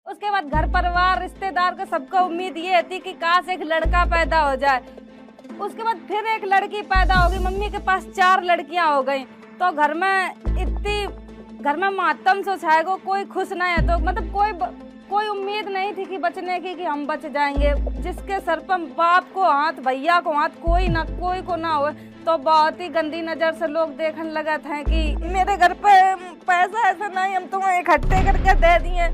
उसके बाद घर परिवार रिश्तेदार को सबको उम्मीद ये थी कि काश एक लड़का पैदा हो जाए। उसके बाद फिर एक लड़की पैदा हो गई, मम्मी के पास 4 लड़कियां हो गई। तो घर में मातम सो छाएगा, कोई खुश नहीं है। तो मतलब कोई उम्मीद नहीं थी कि बचने की, कि हम बच जाएंगे। जिसके सर पर बाप को हाथ, भैया को हाथ, कोई को ना हो, तो बहुत ही गंदी नजर से लोग देखने लगे थे कि मेरे घर पे पैसा ऐसा नहीं, हम तुम्हें इकट्ठे करके दे दिए।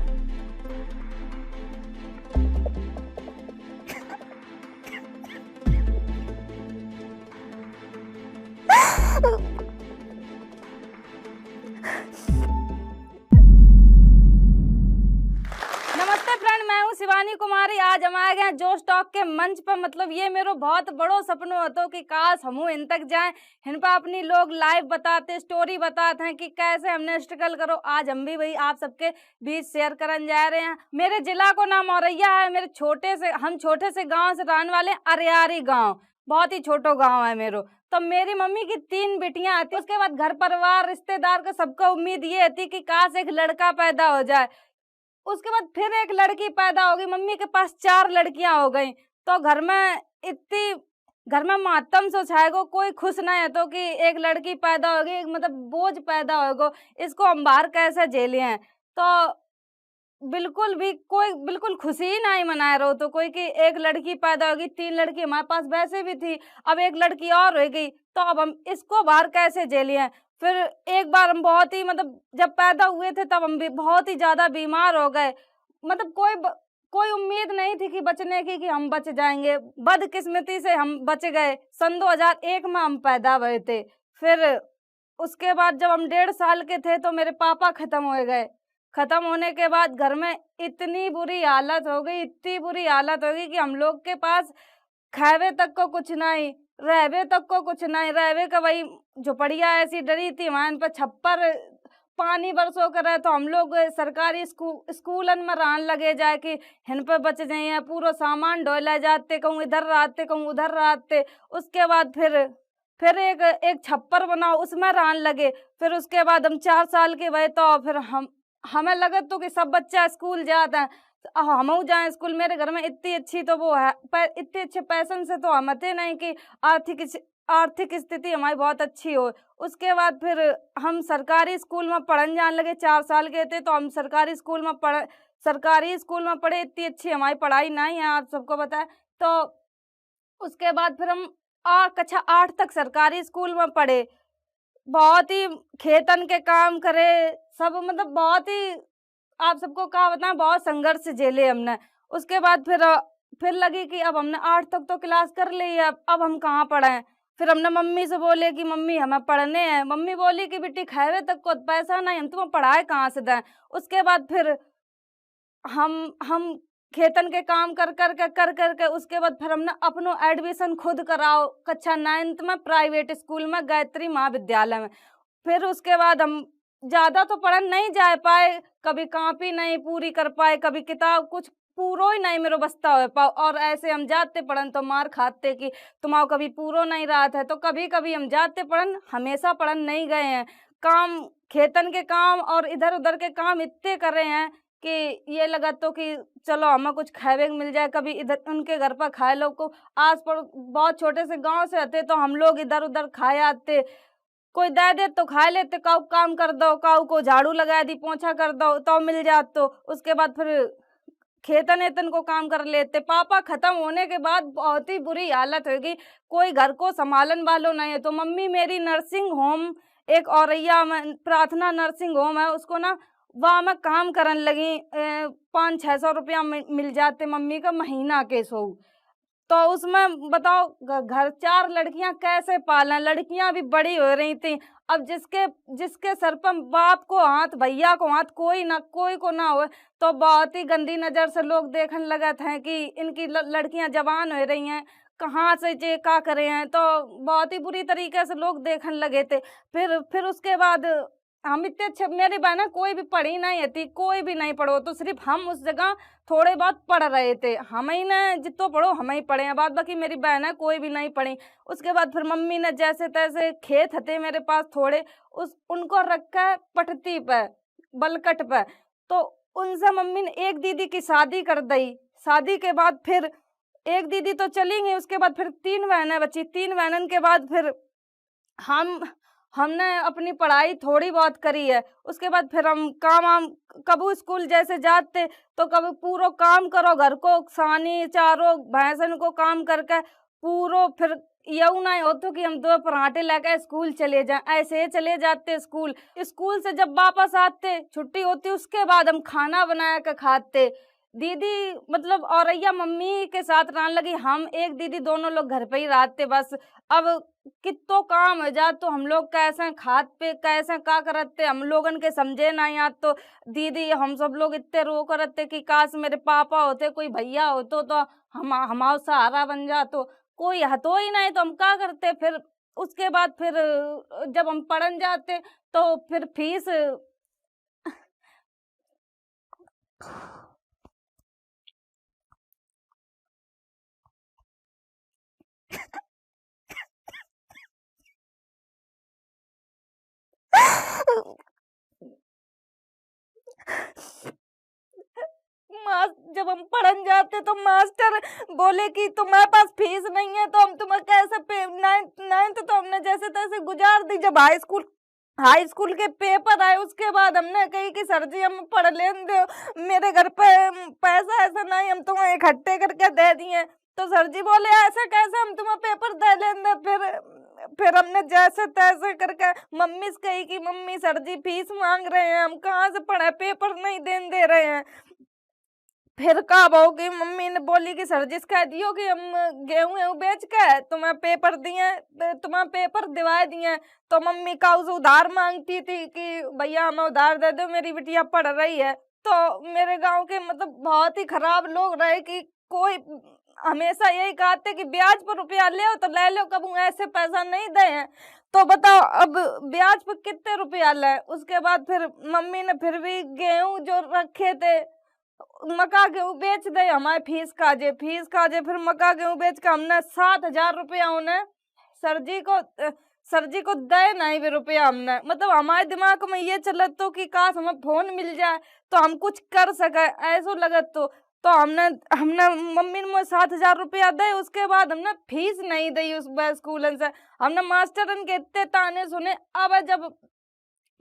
नमस्ते फ्रेंड, मैं हूँ शिवानी कुमारी। आज हम आए गए जोश टॉक के मंच पर। मतलब ये मेरा बहुत बड़ो सपना होता कि काश हम इन तक जाएं, इन पर अपनी लोग लाइव बताते, स्टोरी बताते हैं कि कैसे हमने स्ट्रगल करो। आज हम भी वही आप सबके बीच शेयर करने जा रहे हैं। मेरे जिला को नाम औरैया है। हम छोटे से गाँव से रहने वाले, अरियारी गाँव, बहुत ही छोटो गाँव है मेरो। तो मेरी मम्मी की 3 बेटियां आती। उसके बाद घर परिवार रिश्तेदार को सबको उम्मीद ये थी कि काश एक लड़का पैदा हो जाए। उसके बाद फिर एक लड़की पैदा हो गई, मम्मी के पास 4 लड़कियां हो गई। तो घर में मातम सो छाएगा, कोई खुश नहीं है। तो कि एक लड़की पैदा हो गई, मतलब बोझ पैदा होगा, इसको हम बाहर कैसे झेले हैं। तो बिल्कुल खुशी ही नहीं मना रहे हो। तो कोई कि एक लड़की पैदा होगी, 3 लड़की हमारे पास वैसे भी थी, अब एक लड़की और हो गई, तो अब हम इसको बाहर कैसे झेले हैं। फिर एक बार हम बहुत ही, मतलब जब पैदा हुए थे तब हम भी बहुत ही ज्यादा बीमार हो गए। मतलब कोई उम्मीद नहीं थी कि बचने की, कि हम बच जाएंगे। बदकिस्मती से हम बच गए। सन 2001 में हम पैदा हुए थे। फिर उसके बाद जब हम 1.5 साल के थे तो मेरे पापा खत्म हो गए। खत्म होने के बाद घर में इतनी बुरी हालत हो गई, इतनी बुरी हालत हो गई कि हम लोग के पास खावे तक को कुछ नहीं, रहवे तक को कुछ नहीं। रहवे का वही झोपड़िया ऐसी डरी थी, वहां पर छप्पर पानी बरसों करे। तो हम लोग सरकारी स्कूलन में रहने लगे जाए कि हिन पे बच जाइए। पूरा सामान ढोला जाते, कहूँ इधर रहते, कहूँ उधर रहते। उसके बाद फिर एक छप्पर बनाओ, उसमें रहने लगे। फिर उसके बाद हम 4 साल के भये, तो फिर हमें लगे तो कि सब बच्चा स्कूल जाते हैं, हम जाए स्कूल। मेरे घर में इतनी अच्छी तो वो है, पर इतने अच्छे पैसन से तो हम थे नहीं कि आर्थिक स्थिति हमारी बहुत अच्छी हो। उसके बाद फिर हम सरकारी स्कूल में पढ़ने जाने लगे। 4 साल के थे तो हम सरकारी स्कूल में पढ़े। इतनी अच्छी हमारी पढ़ाई नहीं है, आप सबको बताए। तो उसके बाद फिर हम कक्षा 8 तक सरकारी स्कूल में पढ़े। बहुत ही खेतन के काम करे सब, मतलब बहुत ही, आप सबको क्या बताएं, बहुत संघर्ष झेले हमने। उसके बाद फिर लगी कि अब हमने 8 तक तो क्लास कर ली है, अब हम कहाँ पढ़ें। फिर हमने मम्मी से बोले कि मम्मी हमें पढ़ने हैं। मम्मी बोली कि बेटी खावे तक को पैसा नहीं, हम तुम्हें पढ़ाए कहाँ से दें। उसके बाद फिर हम खेतन के काम कर करके उसके बाद फिर हमने अपनो एडमिशन खुद कराओ कक्षा 9th में प्राइवेट स्कूल में, गायत्री महाविद्यालय में। फिर उसके बाद हम ज्यादा तो पढ़न नहीं जा पाए, कभी कॉपी नहीं पूरी कर पाए, कभी किताब कुछ पूरो ही नहीं मेरे बस्ता हो पाओ। और ऐसे हम जाते पढ़न तो मार खाते कि तुम्हारा कभी पूरो नहीं रहा था। तो कभी कभी हम जाते पढ़न, हमेशा पढ़न नहीं गए हैं। काम, खेतन के काम और इधर उधर के काम इतने कर रहे हैं कि ये लगा तो कि चलो हमें कुछ खावे मिल जाए। कभी इधर उनके घर पर खाए लोग को, आस पड़ोस बहुत छोटे से गांव से आते, तो हम लोग इधर उधर खाए आते। कोई दे दे तो खा लेते, काऊ काम कर दो, काऊ को झाड़ू लगा दी, पोछा कर दो तो मिल जात। तो उसके बाद फिर खेतन एतन को काम कर लेते। पापा खत्म होने के बाद बहुत ही बुरी हालत हो गई, कोई घर को संभालन वालों नहीं है। तो मम्मी मेरी नर्सिंग होम, एक औरैया में प्रार्थना नर्सिंग होम है, उसको ना वहाँ मैं काम करने लगी। 500-600 रुपया मिल जाते मम्मी का महीना के सो। तो उसमें बताओ घर 4 लड़कियां कैसे पालें। लड़कियां भी बड़ी हो रही थी। अब जिसके सर पर बाप को हाथ, भैया को हाथ, कोई को ना हो, तो बहुत ही गंदी नजर से लोग देखने लगे थे कि इनकी लड़कियां जवान हो रही हैं, कहाँ से जे का करे हैं। तो बहुत ही बुरी तरीके से लोग देखने लगे थे। फिर उसके बाद हम इतने अच्छे, मेरी बहन कोई भी पढ़ी नहीं थी, कोई भी नहीं पढ़ो, तो सिर्फ हम उस जगह थोड़े बहुत पढ़ रहे थे। हम ही ने जितो पढ़ो हम ही पढ़े हैं, बाद बाकी मेरी बहन है कोई भी नहीं पढ़ी। उसके बाद फिर मम्मी ने जैसे तैसे, खेत थे मेरे पास थोड़े, उनको रखा है पटती पे, बलकट पे। तो उनसे मम्मी ने एक दीदी की शादी कर दई। शादी के बाद फिर एक दीदी तो चली गई, उसके बाद फिर 3 बहनें बची। 3 बहनों के बाद फिर हम हमने अपनी पढ़ाई थोड़ी बहुत करी है। उसके बाद फिर हम काम वाम कबू स्कूल जैसे जाते तो कभी पूरो काम करो, घर को सानी चारो भैंसन को काम करके पूरो, फिर यूं नहीं होतो कि हम 2 पराठे लेके स्कूल चले जाएं, ऐसे ही चले जाते स्कूल। स्कूल से जब वापस आते छुट्टी होती उसके बाद हम खाना बना के खाते। दीदी मतलब औरैया मम्मी के साथ रहने लगी, हम एक दीदी दोनों लोग घर पे ही रहते बस। अब कितो काम है जा तो हम लोग कैसे खात पे कैसे का करते हम लोगन के समझे ना याद। तो दीदी हम सब लोग इतने रो करते कि काश मेरे पापा होते, कोई भैया होतो तो हम हमारा सहारा बन जातो। कोई हतो ही नहीं तो हम क्या करते फिर। उसके बाद फिर जब हम पढ़न जाते तो फिर फीस जब हम पढ़न जाते तो मास्टर बोले कि तुम्हारे पास फीस नहीं है तो हम तुम्हें कैसे पे नाइन्थ नाइन्थ तो हमने जैसे तैसे गुजार दी। जब हाई स्कूल के पेपर आए उसके बाद हमने कही कि सर जी हम पढ़ लें दो, मेरे घर पे पैसा ऐसा नहीं हम तुम्हें इकट्ठे करके दे दिए। तो सर जी बोले ऐसा कैसे हम तुम्हें पेपर दे लेंगे। फिर हमने जैसे तैसे करके मम्मी से कही कि मम्मी सर जी फीस मांग रहे हैं, हम कहाँ से पढ़े, पेपर नहीं देने दे रहे हैं। फिर कब होगी मम्मी ने बोली कि सर जी से कह दियो कि हम गेहूं वेहूं बेच के तुम्हें पेपर दिए, तुम्हें पेपर दिवा दिए। तो मम्मी का उसे उधार मांगती थी कि भैया हमें उधार दे दो, मेरी बिटिया पढ़ रही है। तो मेरे गांव के मतलब बहुत ही खराब लोग रहे कि कोई हमेशा यही कहते कि ब्याज पर रुपया ले तो ले लो, कबू ऐसे पैसा नहीं दे हैं। तो बताओ अब ब्याज पर कितने रुपया ले। उसके बाद फिर मम्मी ने फिर भी गेहूं जो रखे थे मका गेहूं बेच दे हमारे फीस काजे। फिर मका गेहूं बेच के हमने 7,000 रुपया उन्हें सर जी को दे नहीं भी रुपया हमने। मतलब हमारे दिमाग में ये चलत तो कि काश हमें फोन मिल जाए तो हम कुछ कर सके ऐसो लगत। तो हमने हमने मम्मी ने मुझे 7,000 रुपया दे। उसके बाद हमने फीस नहीं दी उस स्कूल से। हमने मास्टरन के इतने ताने सुने। अब जब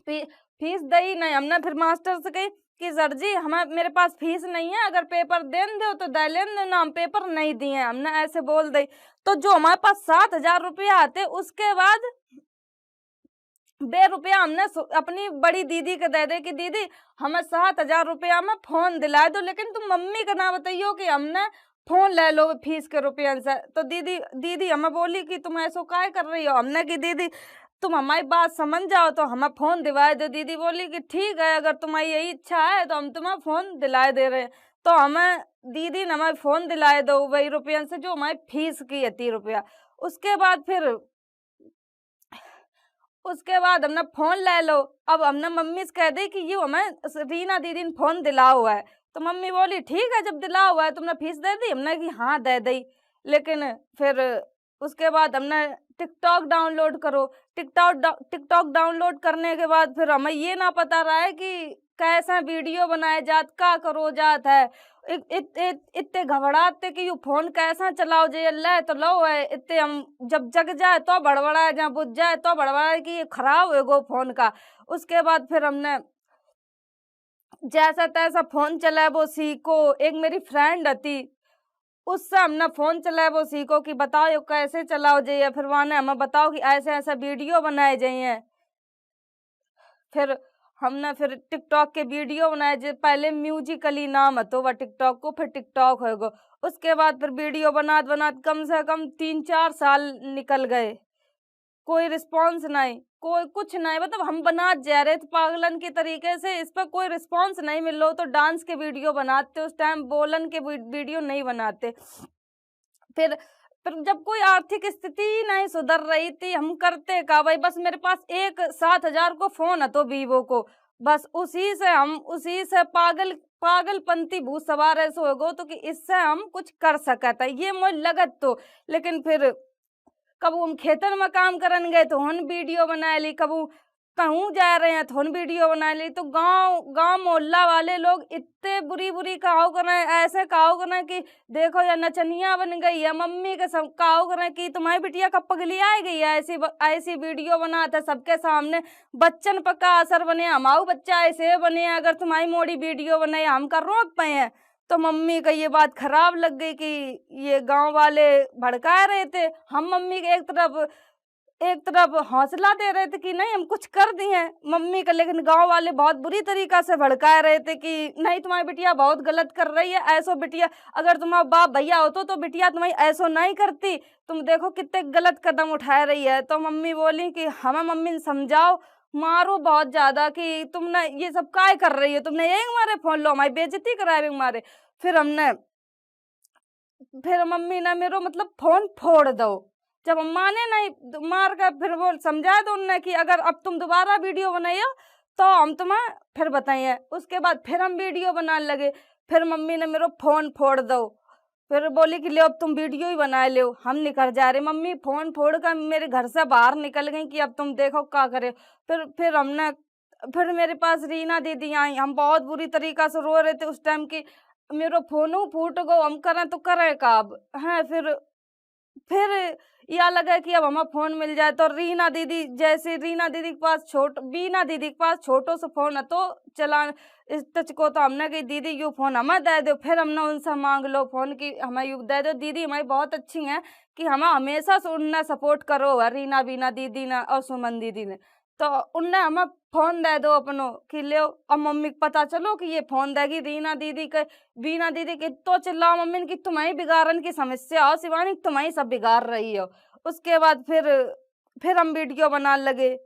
फीस दई नहीं हमने फिर मास्टर से कही कि सर जी हमें मेरे पास फीस नहीं है, अगर पेपर देन दो तो दे लेन दो ना, हम पेपर नहीं दिए हमने ऐसे बोल दी। तो जो हमारे पास 7,000 रुपया आते उसके बाद बे रुपया हमने अपनी बड़ी दीदी के दे दे कि दीदी हमें 7,000 रुपया में फोन दिला दो, लेकिन तुम मम्मी का ना बताइयो कि हमने फोन ले लो फीस के रुपया से। तो दीदी दीदी हमें बोली कि तुम ऐसो काय कर रही हो। हमने कि दीदी तुम हमारी बात समझ जाओ तो हमें फोन दिलाए दो। दीदी बोली कि ठीक है अगर तुम्हारी यही इच्छा है तो हम तुम्हें फोन दिलाए दे रहे हैं। तो हमें दीदी ने हमें फोन दिलाए दो वही रुपया से जो हमारी फीस की है 30 रुपया। उसके बाद फिर उसके बाद हमने फोन ले लो। अब हमने मम्मी से कह दी कि ये हमें रीना दीदी ने फोन दिला हुआ है। तो मम्मी बोली ठीक है जब दिला हुआ है तुमने फीस दे दी। हमने कि हाँ दे दी। लेकिन फिर उसके बाद हमने टिकटॉक डाउनलोड करो। टिकटॉक डाउनलोड करने के बाद फिर हमें ये ना पता रहा है कि कैसा वीडियो बनाए जात का करो जात है। इतने घबराते कि यू फोन कैसा चलाओ जे अल्लाह तो लो है। इतने हम जब जग जाए तो बड़बड़ा जहाँ बुझ जाए तो बड़बड़ा कि ये खराब है गो फोन का। उसके बाद फिर हमने जैसा तैसा फोन चलाए वो सीखो। एक मेरी फ्रेंड थी उससे हमने फोन चलाए वो सीखो कि बताओ ये कैसे चलाओ जाइए। फिर वहाँ ने हमें बताओ कि ऐसे ऐसे वीडियो बनाए जाइए। फिर हमने फिर टिकटॉक के वीडियो बनाए जो पहले म्यूजिकली नाम है तो वह टिकटॉक को फिर टिकटॉक होगा। उसके बाद फिर वीडियो बनात बनात कम से कम 3-4 साल निकल गए। कोई रिस्पॉन्स नहीं, कोई कुछ नहीं। मतलब हम बना जा रहे थे पागलन की तरीके से, इस पर कोई रिस्पॉन्स नहीं मिल रहा। तो डांस के वीडियो बनाते उस टाइम, बोलन के वीडियो नहीं बनाते। फिर जब कोई आर्थिक स्थिति नहीं सुधर रही थी हम करते का भाई। बस मेरे पास एक 7,000 को फोन है तो वीवो को, बस उसी से पागलपंती भूत सवार ऐसे हो गो तो कि इससे हम कुछ कर सकता ये मुझे लगत। तो लेकिन फिर कबू हम खेतन में काम करन गए तो हम वीडियो बना ली, कबू कहूँ जा रहे हैं थोन वीडियो बना ली, तो गांव मोहल्ला वाले लोग इतने बुरी कहाव करें, ऐसे कहाव करें कि देखो या नचनिया बन गई है, मम्मी के सब कहाव करें कि तुम्हारी बिटिया कब पगली आ गई है, ऐसी वीडियो बनाता सबके सामने, बच्चन पक्का असर बने, हमाऊ बच्चा ऐसे बने, अगर तुम्हारी मोड़ी वीडियो बनाई हम कर रोक पाए हैं। तो मम्मी का ये बात खराब लग गई कि ये गांव वाले भड़का रहे थे, हम मम्मी के एक तरफ हौसला दे रहे थे कि नहीं हम कुछ कर दिए हैं मम्मी का, लेकिन गांव वाले बहुत बुरी तरीका से भड़का रहे थे कि नहीं तुम्हारी बिटिया बहुत गलत कर रही है, ऐसो बिटिया अगर तुम्हारा बाप भैया होतो तो बिटिया तुम्हारी ऐसो नहीं करती, तुम देखो कितने गलत कदम उठा रही है। तो मम्मी बोली कि हमें मम्मी ने समझाओ, मारो बहुत ज्यादा कि तुमने ये सब काय कर रही हो, तुमने यही हमारे फोन लो हमारी बेइज्जती कराए हमारे। फिर मम्मी ने मेरो मतलब फोन फोड़ दो, जब हम माने नहीं मार कर फिर वो समझा दो उनने कि अगर अब तुम दोबारा वीडियो बनाइयो तो हम तुम्हें फिर बताइए। उसके बाद फिर हम वीडियो बनाने लगे, फिर मम्मी ने मेरो फोन फोड़ दो, फिर बोली कि ले अब तुम वीडियो ही बना ले, हम निकल जा रहे, मम्मी फोन फोड़ कर मेरे घर से बाहर निकल गई कि अब तुम देखो क्या करे। फिर मेरे पास रीना दीदी आई, हम बहुत बुरी तरीका से रो रहे थे उस टाइम की मेरो फोन फूट गो, हम करें तो करें का अब है। फिर यह लगा कि अब हमें फोन मिल जाए, तो रीना दीदी बीना दीदी के पास छोटो सा फोन है तो चला इस टच को, तो हमने कही दीदी यू फोन हमें दे दो, फिर हमने उनसे मांग लो फोन की हमें यू दे दो, दीदी हमारी बहुत अच्छी हैं कि हमें हमेशा से उनने सपोर्ट करो है, रीना बीना दीदी ने और सुमन दीदी ने, तो उनने हमें फोन दे दो अपनो कि ले। अब मम्मी को पता चलो कि ये फोन देगी रीना दीदी के, बीना दीदी के, तो चिल्लाओ मम्मी ने कि तुम्हारी बिगाड़न की समस्या हो शिवानी, तुम्हारी सब बिगाड़ रही हो। उसके बाद फिर हम वीडियो बनाने लगे,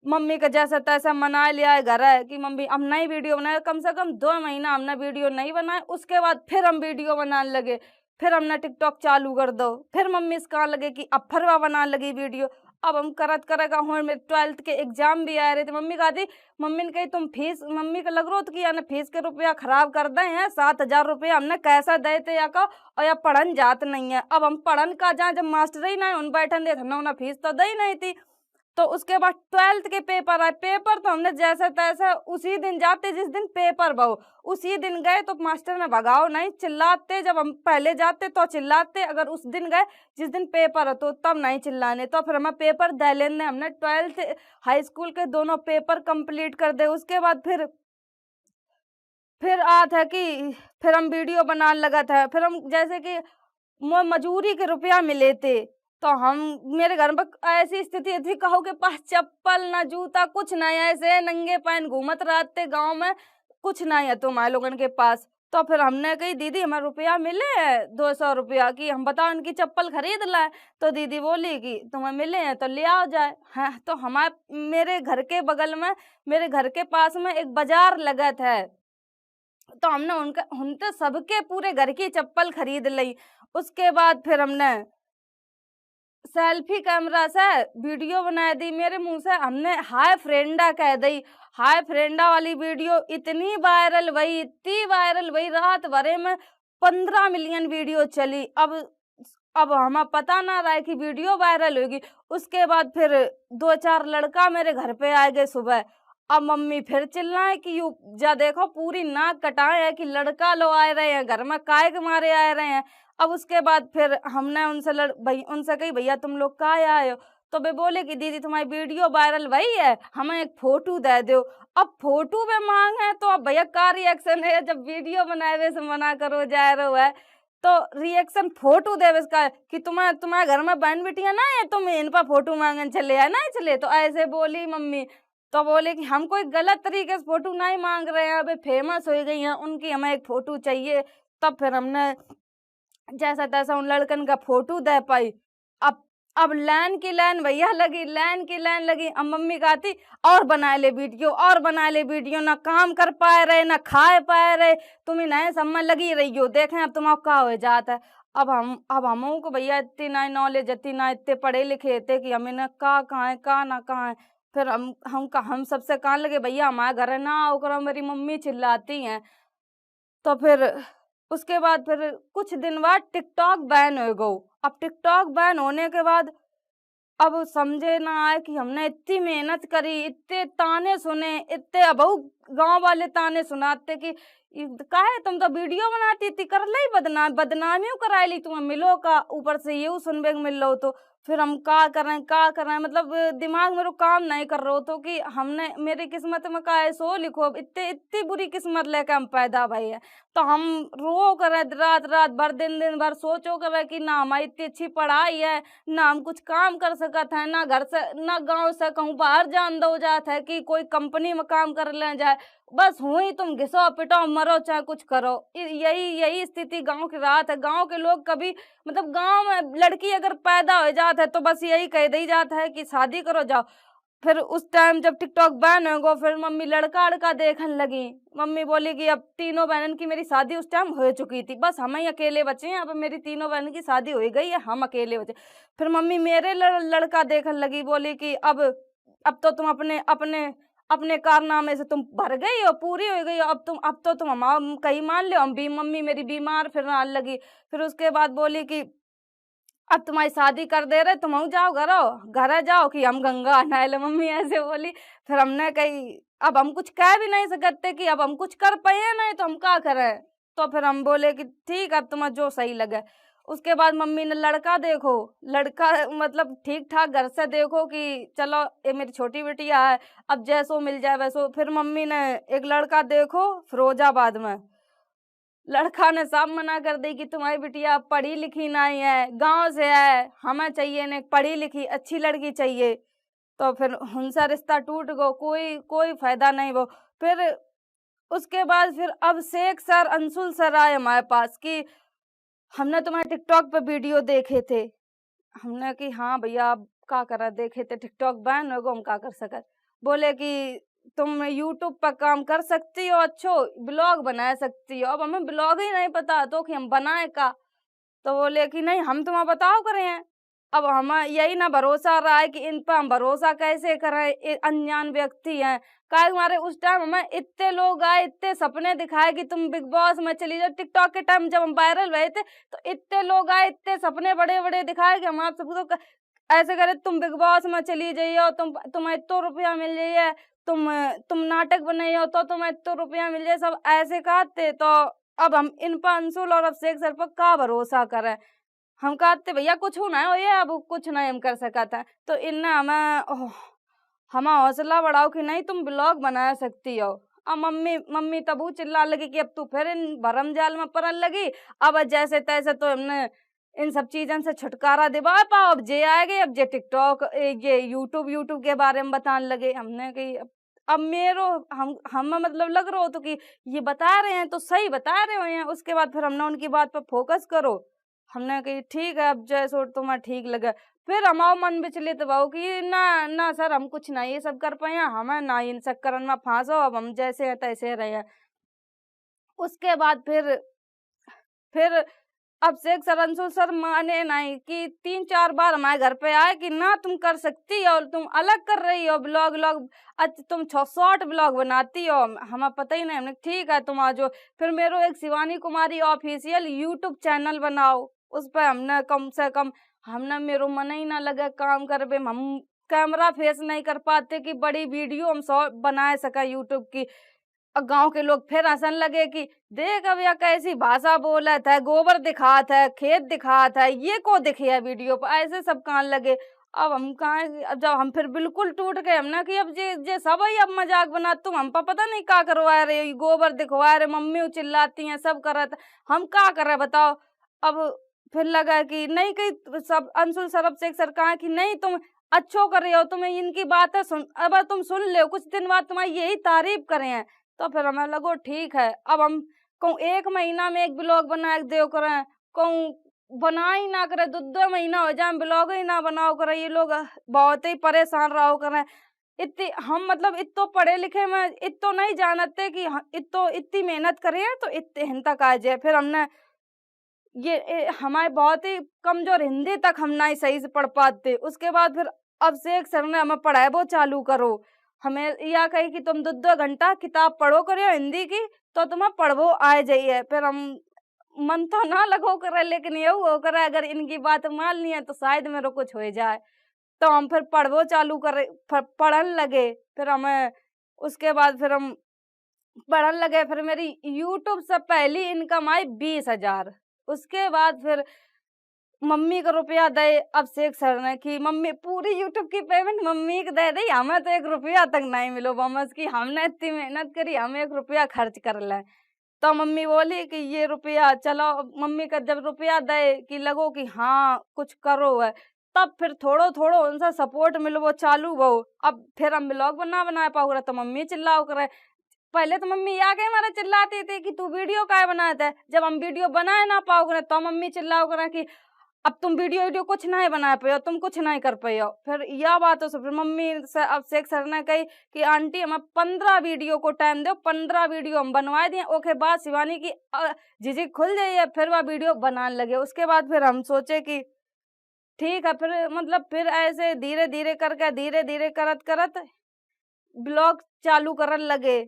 मम्मी का जैसा तैसा मना लिया है घर है कि मम्मी अब नई वीडियो बनाए, कम से कम 2 महीना हमने वीडियो नहीं बनाए। उसके बाद फिर हम वीडियो बनाने लगे, फिर हमने टिकटॉक चालू कर दो, फिर मम्मी इस कहा लगे कि अब फरवा बनाने लगी वीडियो। अब हम करत करेगा हूँ, मेरे 12th के एग्जाम भी आ रहे थे, मम्मी ने कही तुम फीस, मम्मी का लग रहा था कि यानी फीस के रुपया खराब कर दे हैं, 7,000 रुपया हमने कैसा दे थे या का, और या पढ़न जात नहीं है। अब हम पढ़न का जहाँ जब मास्टर ही ना उन बैठन दे हमने उन्हें फीस तो दे ही नहीं थी। तो उसके बाद 12th के पेपर आए, पेपर तो हमने जैसे तैसे उसी दिन जाते जिस दिन पेपर बहु उसी दिन गए, तो मास्टर ने भगाओ नहीं, चिल्लाते जब हम पहले जाते तो चिल्लाते, अगर उस दिन गए जिस दिन पेपर है तो तब नहीं चिल्लाने। तो फिर हमें पेपर दे लेने, हमने 12th हाई स्कूल के दोनों पेपर कंप्लीट कर दे। उसके बाद फिर आ था कि फिर हम वीडियो बनाने लगा था, फिर हम जैसे कि मजूरी के रुपया मिले थे, तो हम मेरे घर में ऐसी स्थिति थी कहो के पास चप्पल ना जूता कुछ नहीं, ऐसे नंगे पैन घूमत रहते गांव में, कुछ नहीं है तुम्हारे लोगन के पास। तो फिर हमने कही दीदी हमें रुपया मिले है 200 रुपया की, हम बताओ इनकी चप्पल खरीद लाए। तो दीदी बोली कि तुम्हें मिले हैं तो ले आओ जाए। हाँ, तो हमारे मेरे घर के बगल में, मेरे घर के पास में एक बाजार लगा था, तो हमने उनके सबके पूरे घर की चप्पल खरीद ली। उसके बाद फिर हमने सेल्फी कैमरा से वीडियो बना दी, मेरे मुंह से हमने हाय फ्रेंडा कह दी, हाय फ्रेंडा वाली वीडियो इतनी वायरल हुई, इतनी वायरल हुई, रात भरे में 15 मिलियन वीडियो चली। अब हमें पता ना रहा है कि वीडियो वायरल होगी। उसके बाद फिर 2-4 लड़का मेरे घर पे आ गए सुबह। अब मम्मी फिर चिल्लाए कि यू जा देखो पूरी नाक कटाए है कि लड़का लो आ रहे हैं घर में, काय के मारे आ रहे हैं। अब उसके बाद फिर हमने उनसे कही भैया तुम लोग काय आए हो, तो वे बोले कि दीदी तुम्हारी वीडियो वायरल भई है, हमें एक फोटो दे दो। अब फोटो में मांग है तो अब भैया का रिएक्शन है, जब वीडियो बनाए हुए से मना करो जा रहे है तो रिएक्शन फोटो देवे इसका कि तुम्हारे घर में बहन बेटियां ना है, तुम इन पर फोटो मांगन चले है ना चले, तो ऐसे बोली मम्मी। तो बोले कि हम कोई गलत तरीके से फोटो नहीं मांग रहे हैं, अभी फेमस हो गई हैं उनकी, हमें एक फोटो चाहिए। तब फिर हमने जैसा तैसा उन लड़कन का फोटो दे पाई। अब लाइन की लाइन भैया लगी, लाइन की लाइन लगी। अब मम्मी कहती और बना ले वीडियो, और बना ले वीडियो, ना काम कर पाए रहे ना खाए पाए रहे, तुम्हें नए सब में लगी रही हो, देखें अब तुम्हारा क्या हो जाता है। अब हम को भैया इतनी ना नॉलेज, इतनी ना इतने पढ़े लिखे थे कि हमें ना कहाँ है कहाँ ना कहाँ है। फिर हम सबसे कहने लगे भैया हमारे घर ना आओ, मेरी मम्मी चिल्लाती हैं। तो फिर उसके बाद फिर कुछ दिन बाद टिकटॉक बैन हो गो। अब टिकटॉक बैन होने के बाद अब समझे ना आए कि हमने इतनी मेहनत करी, इतने ताने सुने, इतने अबहू गांव वाले ताने सुनाते कि काहे तुम तो वीडियो बनाती थी, कर ली बदनामियों कराई ली, तुम्हें मिलो का ऊपर से ये सुनबे मिल लो। तो फिर हम का करें, मतलब दिमाग मेरे काम नहीं कर रहा तो कि हमने मेरी किस्मत में का है सो लिखो, अब इतनी इतनी बुरी किस्मत लेकर हम पैदा भई है। तो हम रो करे रात रात भर दिन भर सोचो करे कि ना हमारी इतनी अच्छी पढ़ाई है, ना हम कुछ काम कर सकत है, ना घर से ना गांव से कहूँ बाहर जान दो जात है कि कोई कंपनी में काम कर ले जाए, बस हुई तुम घिसो पिटो मरो चाहे कुछ करो। यही यही स्थिति गांव की रात है। गांव के लोग कभी मतलब गांव में लड़की अगर पैदा हो जात है तो बस यही कह दी जाता है कि शादी करो जाओ। फिर उस टाइम जब टिकटॉक बैन हो गो, फिर मम्मी लड़का अड़का देखने लगी। मम्मी बोली कि अब तीनों बहनों की मेरी शादी उस टाइम हो चुकी थी, बस हम ही अकेले बचे हैं, अब मेरी तीनों बहनों की शादी हो गई है, हम अकेले बचे। फिर मम्मी मेरे लड़का देखने लगी, बोली कि अब तो तुम अपने अपने अपने कारनामे से तुम भर गई हो, पूरी हो गई हो, अब तो तुम हम कहीं मान लो हम भी। मम्मी मेरी बीमार फिर आने लगी। फिर उसके बाद बोली कि अब तुम्हारी शादी कर दे रहे, तुम जाओ घर जाओ कि हम गंगा नहाए ले, मम्मी ऐसे बोली। फिर हमने कही अब हम कुछ कह भी नहीं सकते कि अब हम कुछ कर पाए नहीं तो हम क्या करें। तो फिर हम बोले कि ठीक है अब तुम्हें जो सही लगे। उसके बाद मम्मी ने लड़का देखो, लड़का मतलब ठीक ठाक घर से देखो कि चलो ये मेरी छोटी बिटिया है, अब जैसो मिल जाए वैसो। फिर मम्मी ने एक लड़का देखो फिरोजाबाद में, लड़का ने साफ मना कर दी कि तुम्हारी बिटिया पढ़ी लिखी नहीं है, गांव से है, हमें चाहिए ने पढ़ी लिखी अच्छी लड़की चाहिए। तो फिर उनसे रिश्ता टूट गो, कोई कोई फायदा नहीं वो। फिर उसके बाद फिर अब शेख सर अंशुल सर आए हमारे पास कि हमने तुम्हारे टिकटॉक पे वीडियो देखे थे। हमने कि हाँ भैया आप क्या करा, देखे थे टिकटॉक बैन हो गो, हम क्या कर सकत। बोले कि तुम यूट्यूब पर काम कर सकती हो, अच्छो ब्लॉग बना सकती हो। अब हमें ब्लॉग ही नहीं पता तो कि हम बनाए का। तो बोले कि नहीं हम तुम्हें बताओ करे हैं। अब हमें यही ना भरोसा रहा है कि इन पर हम भरोसा कैसे करें, अनजान व्यक्ति हैं। काय हमारे उस टाइम हमें इतने लोग आए, इतने सपने दिखाए कि तुम बिग बॉस में चली जाओ। टिकटॉक के टाइम जब हम वायरल हुए थे तो इतने लोग आए, इतने सपने बड़े बड़े दिखाए कि हम आपसे पूछो ऐसे करे तुम बिग बॉस में चली जाइयो, तुम्हें इतना रुपया मिल जाइए, तुम नाटक बनाइयो तो तुम्हें इतना रुपया मिल जाए, सब ऐसे कहते। तो अब हम इन पर अंशुल और अभिषेक सर पर का भरोसा करें। हम कहते भैया कुछ हो ना हो, ये अब कुछ नहीं हम कर सकता है। तो इनने हमें हौसला बढ़ाओ कि नहीं तुम ब्लॉग बना सकती हो। अब मम्मी मम्मी तब चिल्ला लगी कि अब तू फिर इन भरम जाल में पड़न लगी। अब जैसे तैसे तो हमने इन सब चीजों से छुटकारा दिवा पाओ, अब जे आएगे, अब जे टिकटॉक ये यूट्यूब के बारे में बताने लगे। हमने कि अब मेरो हम मतलब लग रहा हो तो कि ये बता रहे हैं तो सही बता रहे हो हैं। उसके बाद फिर हमने उनकी बात पर फोकस करो। हमने कही ठीक है अब जैसो तुम्हें ठीक लगे। फिर हमारा मन विचलित भाव कि ना ना सर हम कुछ नहीं ये सब कर पाए, हमें ना इन चक्कर में फांसो, अब हम जैसे हैं तैसे रहे हैं। उसके बाद फिर अब शेख सर अंशुल सर माने नहीं कि 3-4 बार हमारे घर पे आए कि ना तुम कर सकती हो, तुम अलग कर रही हो ब्लॉग व्लॉग, तुम शॉर्ट ब्लॉग बनाती हो, हमें पता ही नहीं। हमने ठीक है तुम आ जाओ। फिर मेरे एक Shivani Kumari official YouTube channel बनाओ, उस पर हमने कम से कम हमने मेरो मन ही ना लगे काम करबे, हम कैमरा फेस नहीं कर पाते कि बड़ी वीडियो हम शॉर्ट बना सका यूट्यूब की। गांव के लोग फिर हंसन लगे कि देख अब यह कैसी भाषा बोलत है, गोबर दिखात है, खेत दिखात है, ये को दिखे है वीडियो पर, ऐसे सब कहने लगे। अब हम कहाँ, अब जब हम फिर बिल्कुल टूट गए हमने कि अब जे सब ही अब मजाक बना, तुम हम पर पता नहीं क्या करवा रहे, गोबर दिखवा रहे, मम्मी चिल्लाती हैं सब करत, हम क्या करे बताओ। अब फिर लगा कि नहीं कहीं सब अंशुल सरब से सर कहा कि नहीं तुम अच्छो कर रहे हो, तुम्हें इनकी बातें सुन, अब तुम सुन ले, कुछ दिन बाद तुम्हारी यही तारीफ करे हैं। तो फिर हमें लगो ठीक है अब हम कहूँ 1 महीना में एक ब्लॉग बना के दो करें, कहूँ बना ही ना करे, 2-2 महीना हो जाए ब्लॉग ही ना बनाओ करे। ये लोग बहुत ही परेशान रहो करें। इतनी हम मतलब इतो पढ़े लिखे में इतो नहीं जानते कि इतो इतनी मेहनत करे तो इतने हिंता का जाए। फिर हमने ये हमारे बहुत ही कमजोर हिंदी तक हम ना ही सही से पढ़ पाते। उसके बाद फिर अब शेख सर ने हमें पढ़ाए वो चालू करो, हमें या कही कि तुम 2-2 घंटा किताब पढ़ो करो हिंदी की तो तुम्हें पढ़वो आ जाइए। फिर हम मन तो ना लगो करे लेकिन ये हो करे अगर इनकी बात मान ली है तो शायद मेरे कुछ हो जाए। तो हम फिर पढ़वो चालू करे, पढ़न लगे। फिर हमें उसके बाद फिर हम पढ़न लगे। फिर मेरी यूट्यूब से पहली इनकम आई 20,000। उसके बाद फिर मम्मी को रुपया दे। अब शेख सर ने कि मम्मी पूरी यूट्यूब की पेमेंट मम्मी को दे दी, हमें तो 1 रुपया तक नहीं मिलो बमस की हमने इतनी मेहनत करी, हम 1 रुपया खर्च कर लें। तो मम्मी बोली कि ये रुपया चलो, मम्मी का जब रुपया दे कि लगो कि हाँ कुछ करो है, तब फिर थोड़ो थोड़ो उनसे सपोर्ट मिलो चालू वो। अब फिर हम ब्लॉग बना पाओ तो मम्मी चिल्लाओ करे। पहले तो मम्मी आगे हमारे चिल्लाती थी कि तू वीडियो काहे बनाते है, जब हम वीडियो बनाए ना पाओगे तो मम्मी चिल्लाओ करे कि अब तुम वीडियो कुछ नहीं बना पाए हो, तुम कुछ नहीं कर पाए हो। फिर यह बात हो फिर मम्मी से अब शेख सर ने कही कि आंटी हमें 15 वीडियो को टाइम दो, 15 वीडियो हम बनवा दिए। ओके बाद शिवानी की झिझक खुल जाइए, फिर वह वीडियो बनाने लगे। उसके बाद फिर हम सोचे कि ठीक है, फिर मतलब फिर ऐसे धीरे धीरे करके धीरे धीरे करत करत ब्लॉग चालू करने लगे,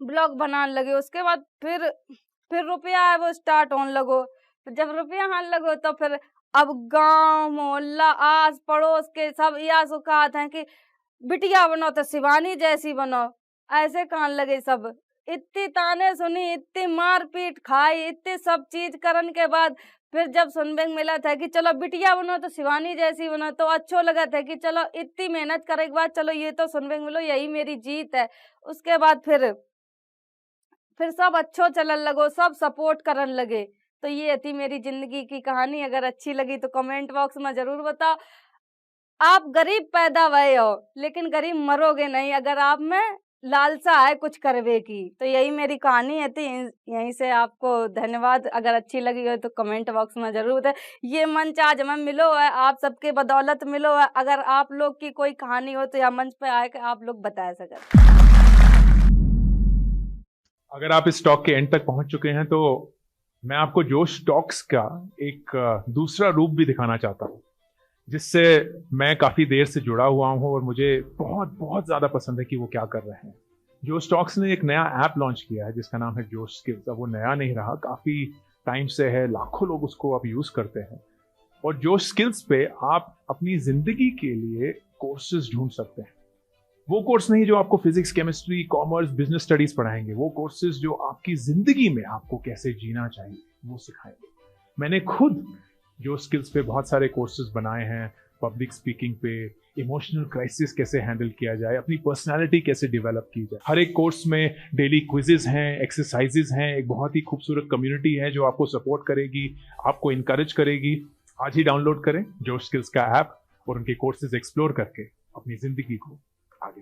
ब्लॉग बनाने लगे। उसके बाद फिर रुपया है वो स्टार्ट होने लगो। जब रुपया आने लगो तो फिर अब गांव मोहल्ला आस पड़ोस के सब यह सुखात हैं कि बिटिया बनो तो शिवानी जैसी बनो, ऐसे कहने लगे सब। इतनी ताने सुनी, इतनी मारपीट खाई, इतनी सब चीज करने के बाद फिर जब सुनने को मिला था कि चलो बिटिया बनो तो शिवानी जैसी बनो, तो अच्छो लगा था कि चलो इतनी मेहनत करने के बाद चलो ये तो सुनने को मिलो, यही मेरी जीत है। उसके बाद फिर सब अच्छो चलन लगो, सब सपोर्ट करने लगे। तो ये थी मेरी जिंदगी की कहानी। अगर अच्छी लगी तो कमेंट बॉक्स में जरूर बताओ। आप गरीब पैदा हुए हो लेकिन गरीब मरोगे नहीं, अगर आप में लालसा है कुछ करवे की। तो यही मेरी कहानी है थी। यहीं से आपको धन्यवाद। अगर अच्छी लगी हो तो कमेंट बॉक्स में जरूर बताएं। ये मंच आज हमें मिलो है, आप सबके बदौलत मिलो है। अगर आप लोग की कोई कहानी हो तो यह मंच पे आके आप लोग बता सकें। अगर आप इस टॉक के एंड तक पहुंच चुके हैं तो मैं आपको जोश टॉक्स का एक दूसरा रूप भी दिखाना चाहता हूं, जिससे मैं काफ़ी देर से जुड़ा हुआ हूं और मुझे बहुत बहुत ज़्यादा पसंद है कि वो क्या कर रहे हैं। जोश टॉक्स ने एक नया ऐप लॉन्च किया है जिसका नाम है जोश स्किल्स। अब वो नया नहीं रहा, काफ़ी टाइम से है, लाखों लोग उसको अब यूज़ करते हैं। और जोश स्किल्स पे आप अपनी ज़िंदगी के लिए कोर्सेज ढूंढ सकते हैं। वो कोर्स नहीं जो आपको physics, chemistry, commerce, business studies पढ़ाएंगे, वो कोर्सेज जो आपकी जिंदगी में आपको कैसे जीना चाहिए वो सिखाएंगे। मैंने खुद जो स्किल्स पे बहुत सारे कोर्सेज बनाए हैं, पब्लिक स्पीकिंग पे, इमोशनल क्राइसिस कैसे हैंडल किया जाए, अपनी पर्सनालिटी कैसे डेवलप की जाए। हर एक कोर्स में डेली क्विजेज हैं, एक्सरसाइजेज हैं, एक बहुत ही खूबसूरत कम्युनिटी है जो आपको सपोर्ट करेगी, आपको इनकरेज करेगी। आज ही डाउनलोड करें जोश स्किल्स का ऐप और उनके कोर्सेज एक्सप्लोर करके अपनी जिंदगी को आगे